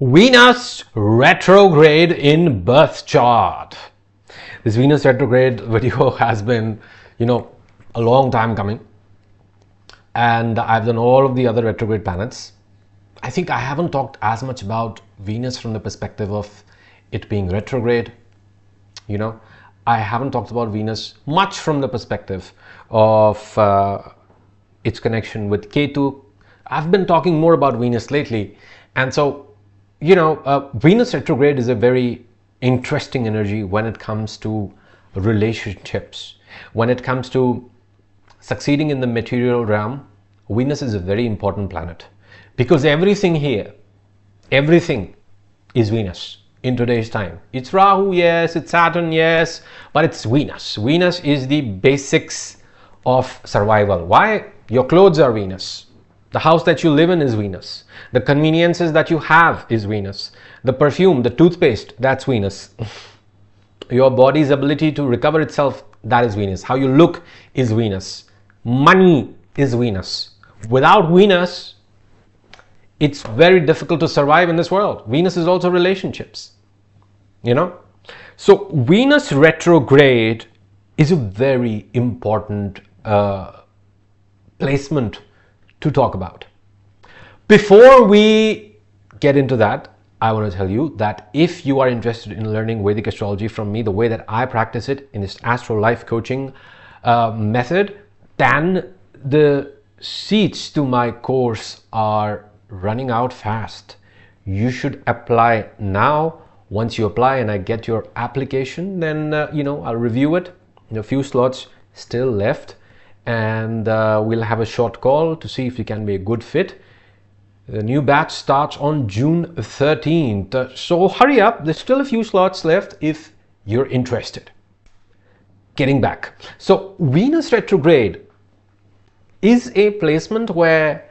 Venus retrograde in birth chart. This Venus retrograde video has been, a long time coming. And I've done all of the other retrograde planets. I think I haven't talked as much about Venus from the perspective of it being retrograde. I haven't talked about Venus much from the perspective of its connection with Ketu. I've been talking more about Venus lately. And so, Venus retrograde is a very interesting energy when it comes to relationships. When it comes to succeeding in the material realm, Venus is a very important planet because everything here, everything is Venus in today's time. It's Rahu, yes, it's Saturn, yes, but it's Venus. Venus is the basics of survival. Why? Your clothes are Venus. The house that you live in is Venus. The conveniences that you have is Venus. The perfume, the toothpaste, that's Venus. Your body's ability to recover itself, that is Venus. How you look is Venus. Money is Venus. Without Venus, it's very difficult to survive in this world. Venus is also relationships. So Venus retrograde is a very important placement to talk about. Before we get into that, I want to tell you that if you are interested in learning Vedic astrology from me, the way that I practice it in this Astro Life Coaching method, then the seats to my course are running out fast. You should apply now. Once you apply and I get your application, then I'll review it. A few slots still left, and we'll have a short call to see if you can be a good fit. The new batch starts on June 13th. So hurry up. There's still a few slots left if you're interested. Getting back. So Venus retrograde is a placement where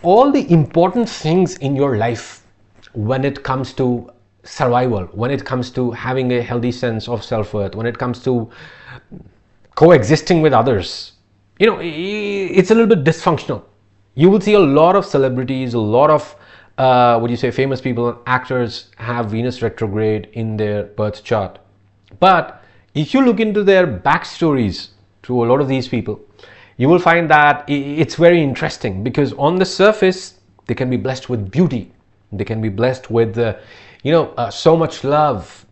all the important things in your life, when it comes to survival, when it comes to having a healthy sense of self-worth, when it comes to coexisting with others, it's a little bit dysfunctional. You will see a lot of celebrities, a lot of famous people and actors have Venus retrograde in their birth chart. But if you look into their backstories to a lot of these people, you will find that it's very interesting because on the surface, they can be blessed with beauty. They can be blessed with, so much love,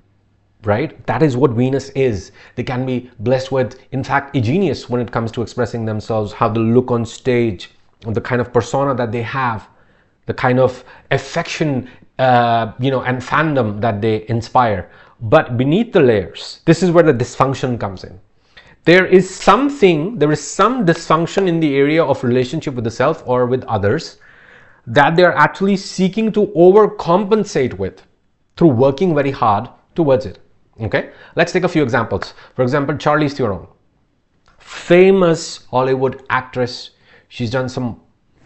right? That is what Venus is. They can be blessed with, in fact, a genius when it comes to expressing themselves, how they look on stage, the kind of persona that they have, the kind of affection, and fandom that they inspire. But beneath the layers, this is where the dysfunction comes in. There is some dysfunction in the area of relationship with the self or with others that they're actually seeking to overcompensate with through working very hard towards it. Okay, let's take a few examples. For example, Charlize Theron, famous Hollywood actress. She's done some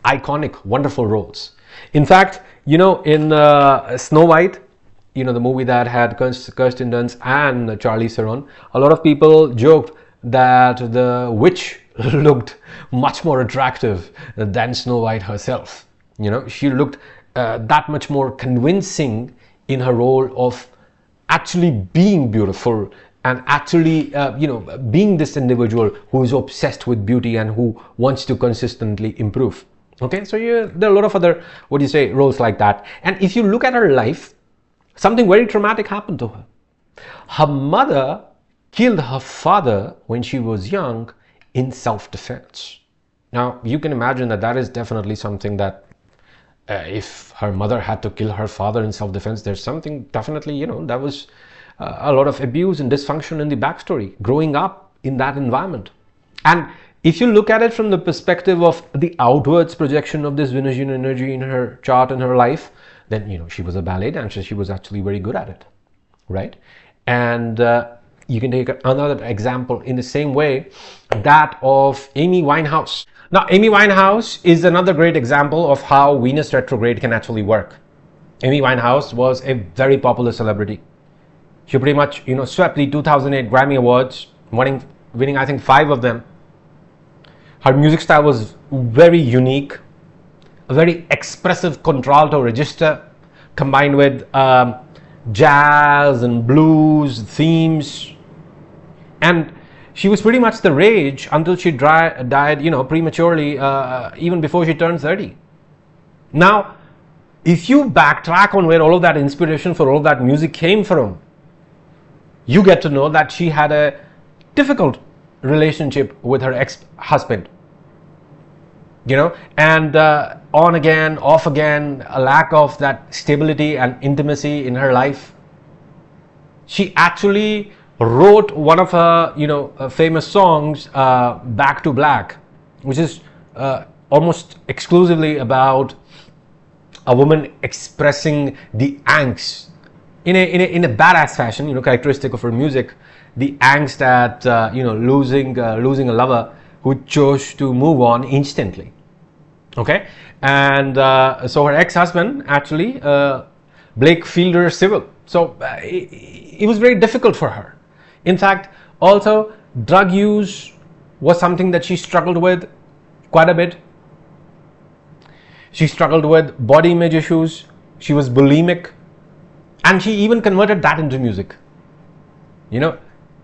iconic, wonderful roles. In fact, in Snow White, the movie that had Kirsten Dunst and Charlize Theron, a lot of people joked that the witch looked much more attractive than Snow White herself. She looked that much more convincing in her role of actually being beautiful and actually, being this individual who is obsessed with beauty and who wants to consistently improve. Okay, so there are a lot of other, roles like that. And if you look at her life, something very traumatic happened to her. Her mother killed her father when she was young in self-defense. Now, you can imagine that is definitely something that if her mother had to kill her father in self-defense, there's something definitely, that was a lot of abuse and dysfunction in the backstory, growing up in that environment. And if you look at it from the perspective of the outwards projection of this Venusian energy in her chart, in her life, then, she was a ballet dancer. She was actually very good at it, right? And you can take another example in the same way, that of Amy Winehouse. Now, Amy Winehouse is another great example of how Venus retrograde can actually work. Amy Winehouse was a very popular celebrity. She pretty much, swept the 2008 Grammy Awards, winning I think 5 of them. Her music style was very unique, a very expressive contralto register, combined with jazz and blues themes. And she was pretty much the rage until she died, prematurely, even before she turned 30. Now, if you backtrack on where all of that inspiration for all of that music came from, you get to know that she had a difficult relationship with her ex-husband. And on again, off again, a lack of that stability and intimacy in her life. She actually wrote one of her, famous songs, Back to Black, which is almost exclusively about a woman expressing the angst in a badass fashion, characteristic of her music, the angst at losing a lover who chose to move on instantly. Okay, and so her ex-husband actually Blake Fielder Civil. So it was very difficult for her. In fact, also drug use was something that she struggled with quite a bit. She struggled with body image issues. She was bulimic, and she even converted that into music.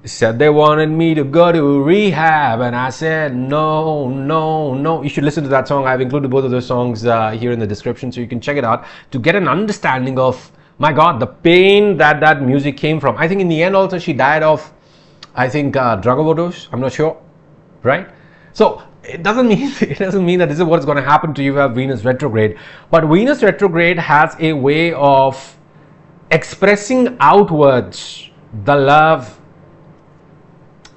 Said they wanted me to go to rehab, and I said no. You should listen to that song. I've included both of those songs here in the description, so you can check it out to get an understanding of, my God, the pain that music came from. I think in the end also she died of, drug overdose. I'm not sure, right? So it doesn't mean that this is what's going to happen to you if you have Venus retrograde. But Venus retrograde has a way of expressing outwards the love,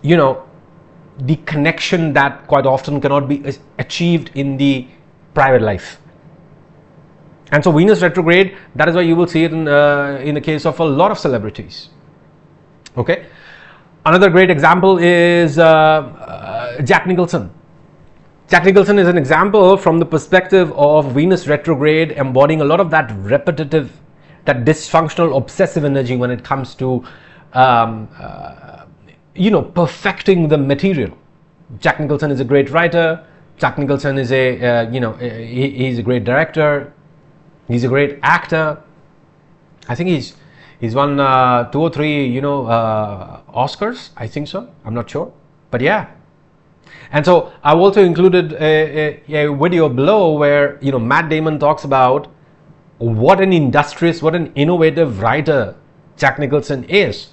the connection that quite often cannot be achieved in the private life. And so Venus retrograde, that is why you will see it in the case of a lot of celebrities. Okay. Another great example is Jack Nicholson. Jack Nicholson is an example from the perspective of Venus retrograde embodying a lot of that repetitive, that dysfunctional, obsessive energy when it comes to perfecting the material. Jack Nicholson is a great writer. Jack Nicholson is he's a great director. He's a great actor. I think he's won 2 or 3, Oscars. I think so. I'm not sure, but yeah. And so I've also included a video below where Matt Damon talks about what an industrious, what an innovative writer Jack Nicholson is.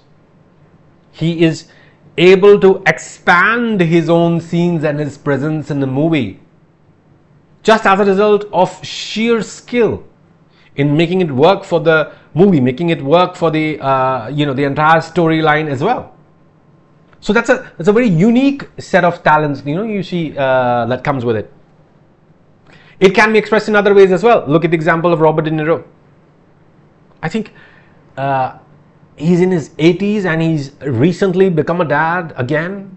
He is able to expand his own scenes and his presence in the movie just as a result of sheer skill in making it work for the movie, making it work for the the entire storyline as well. So that's a very unique set of talents you see that comes with it. It can be expressed in other ways as well. Look at the example of Robert De Niro. I think he's in his 80s and he's recently become a dad again.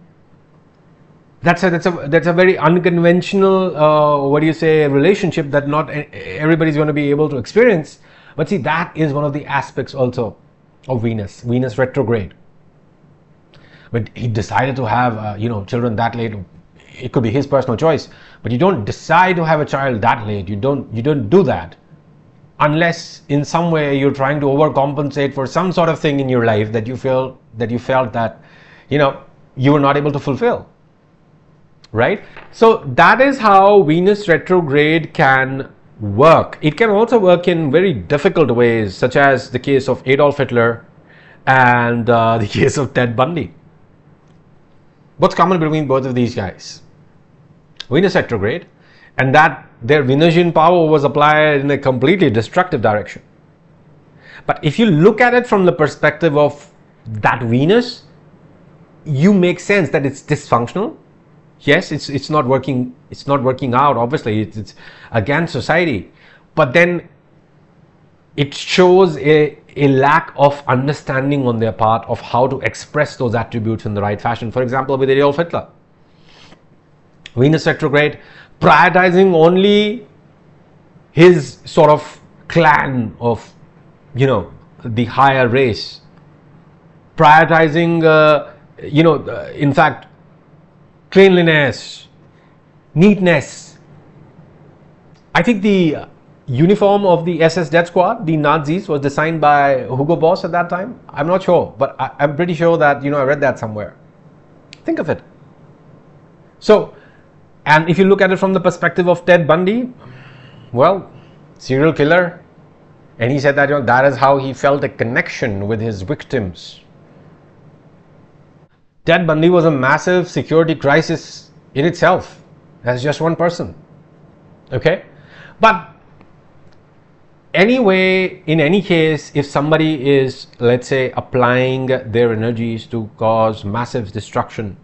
That's a very unconventional relationship that not everybody's going to be able to experience. But see, that is one of the aspects also of Venus retrograde. But he decided to have children that late. It could be his personal choice, but you don't decide to have a child that late. You don't do that unless in some way you're trying to overcompensate for some sort of thing in your life that you felt that you were not able to fulfill. Right? So that is how Venus retrograde can work. It can also work in very difficult ways, such as the case of Adolf Hitler and the case of Ted Bundy. What's common between both of these guys? Venus retrograde, and that their Venusian power was applied in a completely destructive direction. But if you look at it from the perspective of that Venus, you make sense that it's dysfunctional. Yes, it's not working. It's not working out. Obviously, it's against society. But then it shows a lack of understanding on their part of how to express those attributes in the right fashion. For example, with Adolf Hitler, Venus retrograde, prioritizing only his sort of clan of, the higher race, prioritizing, in fact, cleanliness, neatness. I think the uniform of the SS Death Squad, the Nazis, was designed by Hugo Boss at that time? I'm not sure, but I'm pretty sure that, I read that somewhere. Think of it. So, and if you look at it from the perspective of Ted Bundy, well, serial killer, and he said that, that is how he felt a connection with his victims. Ted Bundy was a massive security crisis in itself, as just one person. Okay? But anyway, in any case, if somebody is, let's say, applying their energies to cause massive destruction,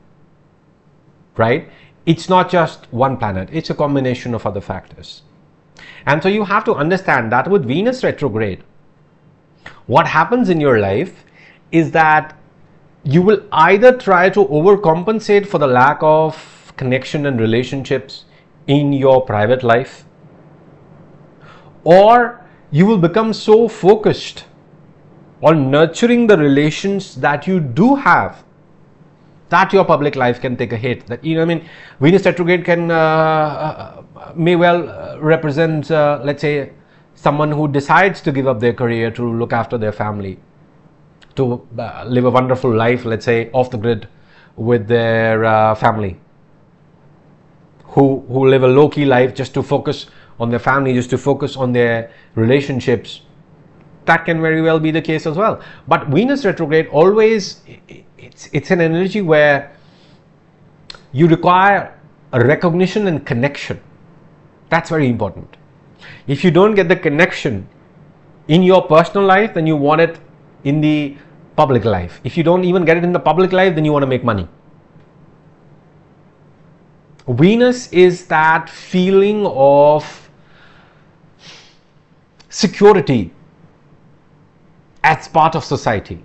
right? It's not just one planet, it's a combination of other factors. And so you have to understand that with Venus retrograde, what happens in your life is that you will either try to overcompensate for the lack of connection and relationships in your private life, or you will become so focused on nurturing the relations that you do have that your public life can take a hit. That, Venus retrograde can may well represent, let's say, someone who decides to give up their career to look after their family, to live a wonderful life, let's say, off the grid with their family, who live a low-key life just to focus on their family, just to focus on their relationships. That can very well be the case as well. But Venus retrograde always, it's an energy where you require a recognition and connection. That's very important. If you don't get the connection in your personal life, then you want it in the public life. If you don't even get it in the public life, then you want to make money. Venus is that feeling of security as part of society.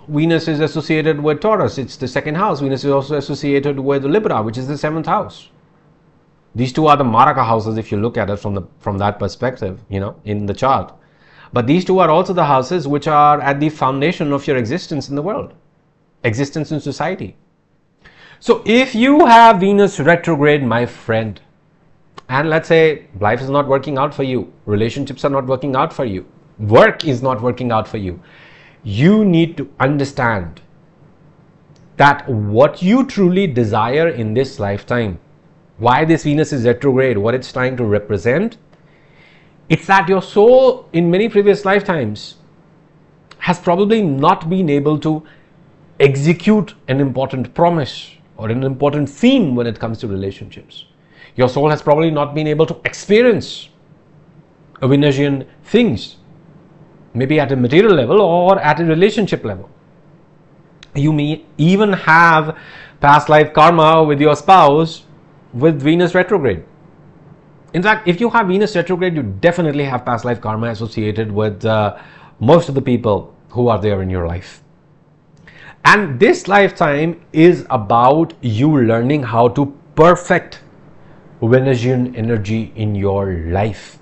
Venus is associated with Taurus, it's the second house. Venus is also associated with Libra, which is the seventh house. These two are the Maraka houses if you look at it from that perspective, in the chart. But these two are also the houses which are at the foundation of your existence in the world, existence in society. So if you have Venus retrograde, my friend, and let's say life is not working out for you, relationships are not working out for you, work is not working out for you, you need to understand that what you truly desire in this lifetime, why this Venus is retrograde, what it's trying to represent, it's that your soul in many previous lifetimes has probably not been able to execute an important promise or an important theme when it comes to relationships. Your soul has probably not been able to experience Venusian things, maybe at a material level or at a relationship level. You may even have past life karma with your spouse with Venus retrograde. In fact, if you have Venus retrograde, you definitely have past life karma associated with most of the people who are there in your life. And this lifetime is about you learning how to perfect Venusian energy in your life.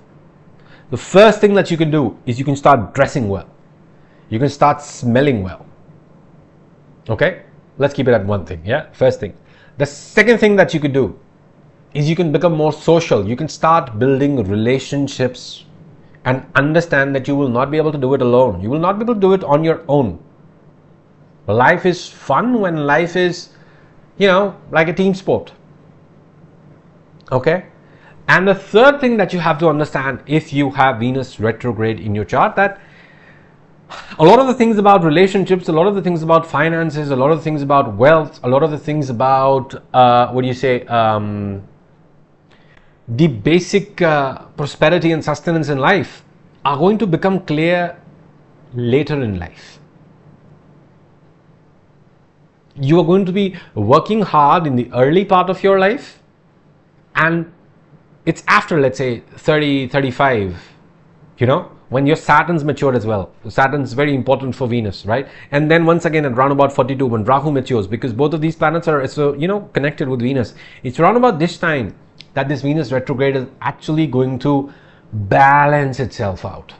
The first thing that you can do is you can start dressing well. You can start smelling well. Okay? Let's keep it at one thing. Yeah? First thing. The second thing that you could do is you can become more social. You can start building relationships and understand that you will not be able to do it alone. You will not be able to do it on your own. Life is fun when life is, like a team sport. Okay? And the third thing that you have to understand if you have Venus retrograde in your chart, that a lot of the things about relationships, a lot of the things about finances, a lot of the things about wealth, a lot of the things about, the basic prosperity and sustenance in life are going to become clear later in life. You are going to be working hard in the early part of your life, and it's after, let's say, 30, 35, when your Saturn's matured as well. Saturn's very important for Venus, right? And then once again at around about 42, when Rahu matures, because both of these planets are, connected with Venus. It's around about this time that this Venus retrograde is actually going to balance itself out.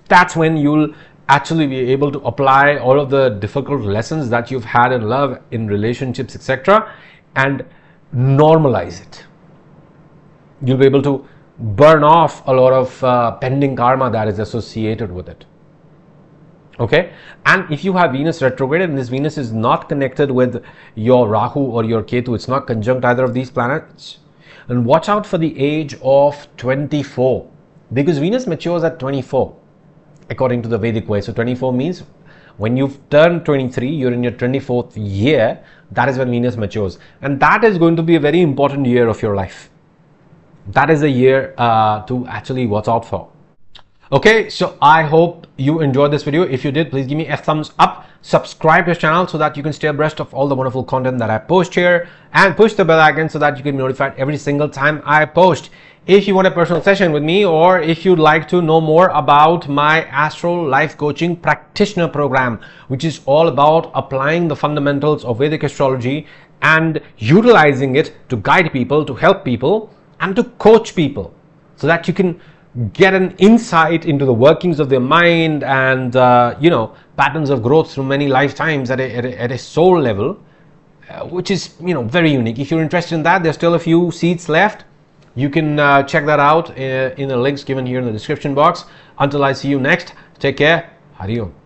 That's when you'll actually be able to apply all of the difficult lessons that you've had in love, in relationships, etc., and normalize it. You'll be able to burn off a lot of pending karma that is associated with it. Okay, and if you have Venus retrograde and this Venus is not connected with your Rahu or your Ketu, it's not conjunct either of these planets, and watch out for the age of 24, because Venus matures at 24 according to the Vedic way. So 24 means when you've turned 23, you're in your 24th year. That is when Venus matures, and that is going to be a very important year of your life. That is a year to actually watch out for. Okay, so I hope you enjoyed this video. If you did, please give me a thumbs up, subscribe to this channel so that you can stay abreast of all the wonderful content that I post here, and push the bell icon so that you can be notified every single time I post. If you want a personal session with me, or if you'd like to know more about my Astro Life Coaching Practitioner Program, which is all about applying the fundamentals of Vedic astrology and utilizing it to guide people, to help people, and to coach people so that you can get an insight into the workings of their mind and patterns of growth through many lifetimes at a soul level, which is very unique. If you're interested in that, there's still a few seats left. You can check that out in the links given here in the description box. Until I see you next, take care. Hari Om.